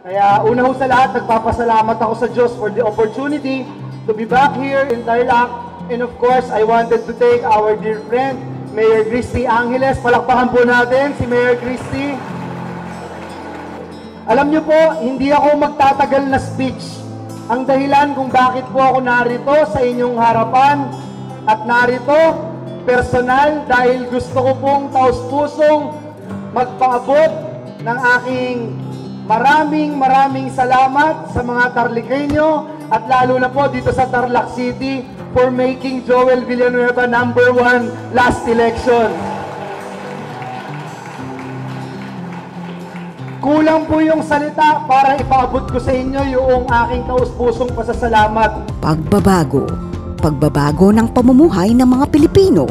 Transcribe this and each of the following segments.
Kaya una ho sa lahat, nagpapasalamat ako sa Diyos for the opportunity to be back here in Tarlac. And of course, I wanted to thank our dear friend, Mayor Christy Angeles. Palakpakan po natin si Mayor Christy. Alam niyo po, hindi ako magtatagal na speech. Ang dahilan kung bakit po ako narito sa inyong harapan at narito, personal, dahil gusto ko pong taos-pusong magpaabot ng aking maraming salamat sa mga Tarlacenyo at lalo na po dito sa Tarlac City for making Joel Villanueva #1 last election. Kulang po yung salita para ipaabot ko sa inyo yung aking taus-pusong pasasalamat. Pagbabago ng pamumuhay ng mga Pilipino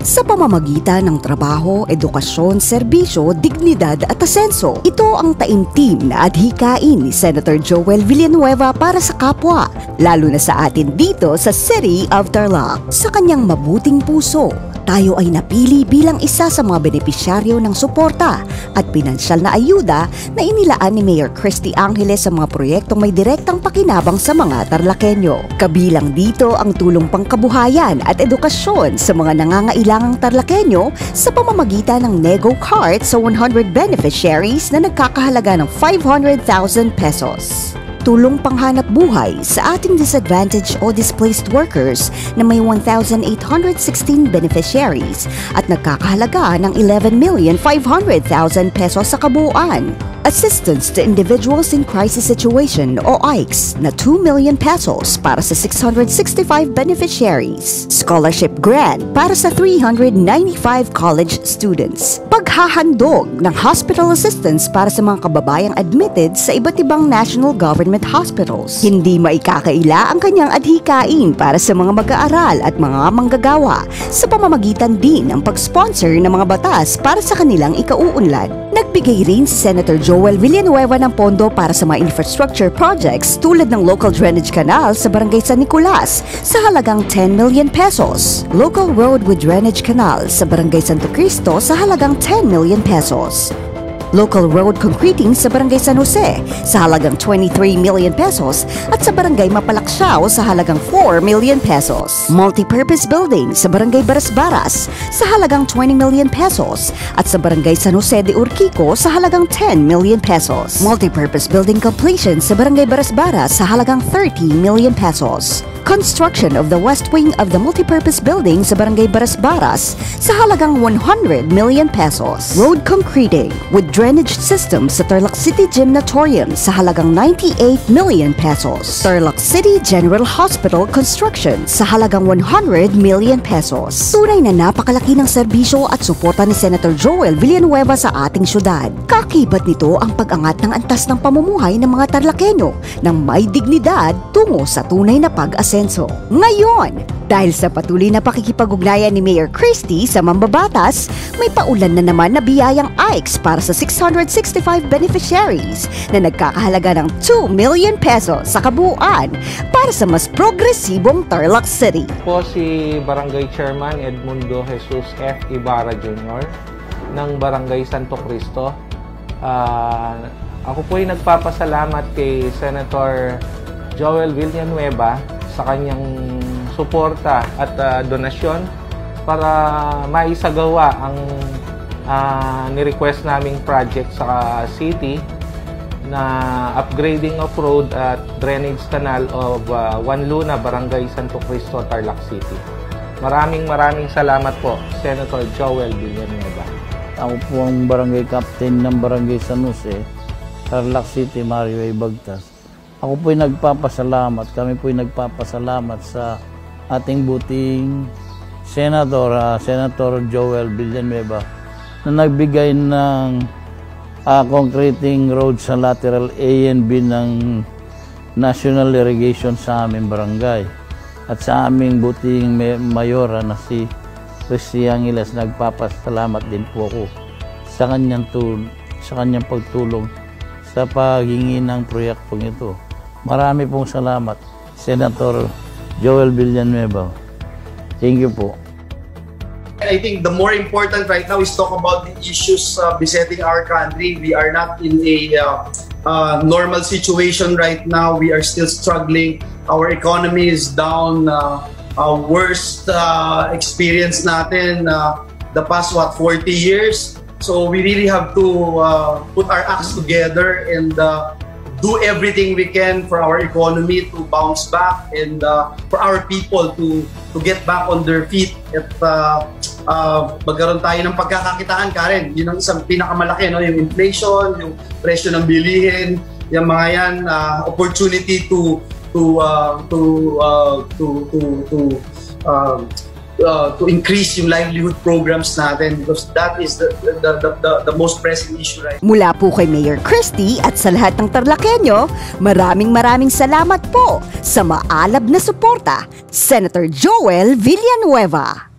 sa pamamagitan ng trabaho, edukasyon, serbisyo, dignidad at asenso. Ito ang taimtim na adhikain ni Senator Joel Villanueva para sa kapwa, lalo na sa atin dito sa City of Tarlac. Sa kanyang mabuting puso, tayo ay napili bilang isa sa mga benepisyaryo ng suporta at pinansyal na ayuda na inilaan ni Mayor Christy Angeles sa mga proyektong may direktang pakinabang sa mga Tarlacenyo. Kabilang dito ang tulong pangkabuhayan at edukasyon sa mga nangangailangang Tarlacenyo sa pamamagitan ng Nego Cart sa 100 beneficiaries na nagkakahalaga ng 500,000 pesos. Tulong panghanap buhay sa ating disadvantaged o displaced workers na may 1,816 beneficiaries at nagkakahalaga ng 11,500,000 pesos sa kabuuan. Assistance to Individuals in Crisis Situation o AICS na 2 million pesos para sa 665 beneficiaries. Scholarship grant para sa 395 college students. Paghahandog ng hospital assistance para sa mga kababayang admitted sa iba't ibang national government hospitals. Hindi maikakaila ang kanyang adhikain para sa mga mag-aaral at mga manggagawa sa pamamagitan din ng pag-sponsor ng mga batas para sa kanilang ikauunlad. Nagbigay rin si Senator Joel Villanueva ng pondo para sa mga infrastructure projects tulad ng local drainage canal sa Barangay San Nicolas sa halagang 10 million pesos, local road with drainage canal sa Barangay Santo Cristo sa halagang 10 million pesos, local road concreting sa Barangay San Jose sa halagang 23 million pesos at sa Barangay Mapalaksao sa halagang 4 million pesos. Multipurpose building sa Barangay Barasbaras sa halagang 20 million pesos at sa Barangay San Jose de Urquico sa halagang 10 million pesos. Multipurpose building completion sa Barangay Barasbaras sa halagang 30 million pesos. Construction of the west wing of the multipurpose building sa Barangay Barasbaras sa halagang 100 million pesos. Road concreting with drainage system sa Tarlac City Gymnatorium sa halagang 98 million pesos. Tarlac City General Hospital construction sa halagang 100 million pesos. Tunay na napakalaki ng serbisyo at suporta ni Senator Joel Villanueva sa ating syudad. Kakibat nito ang pag-angat ng antas ng pamumuhay ng mga Tarlacenyo ng may dignidad tungo sa tunay na pag-asenso. Ngayon, dahil sa patuloy na pakikipag-ugnayan ni Mayor Christy sa mambabatas, may paulan na naman na biyayang AICS para sa 665 beneficiaries na nagkakahalaga ng 2 million pesos sa kabuuan para sa mas progresibong Tarlac City. Po si Barangay Chairman Edmundo Jesus F. Ibarra Jr. ng Barangay Santo Cristo. Ako po ay nagpapasalamat kay Senator Joel Villanueva sa kanyang suporta at donasyon para maisagawa ang ni-request naming project sa city na upgrading of road at drainage canal of Juan Luna, Barangay Santo Cristo, Tarlac City. Maraming salamat po, Senator Joel Villanueva. Ako po ang barangay captain ng Barangay San Jose, Tarlac City, Mario A. Bagtas. Ako po'y nagpapasalamat, kami po'y nagpapasalamat sa ating buting Senator Joel Villanueva na nagbigay ng concreting road sa lateral A and B ng National Irrigation sa aming barangay. At sa aming buting mayora na si Christy Angeles, nagpapasalamat din po ako sa kanyang pagtulong sa paghingi ng proyektong ito. Marami pong salamat, Senator Joel Villanueva. Thank you po. I think the more important right now is talk about the issues besetting our country. We are not in a normal situation right now. We are still struggling. Our economy is down. Worst experience natin the past 40 years. So we really have to put our acts together and do everything we can for our economy to bounce back and for our people to get back on their feet at magkaroon tayo ng pagkakakitaan, Karen. Yun ang isang pinakamalaki, no? Yung inflation, yung presyo ng bilihin, yung mga yan, opportunity to increase yung livelihood programs natin because that is the most pressing issue right now. Mula po kay Mayor Christy at sa lahat ng Tarlakenyo, maraming salamat po sa maalab na suporta, Senator Joel Villanueva.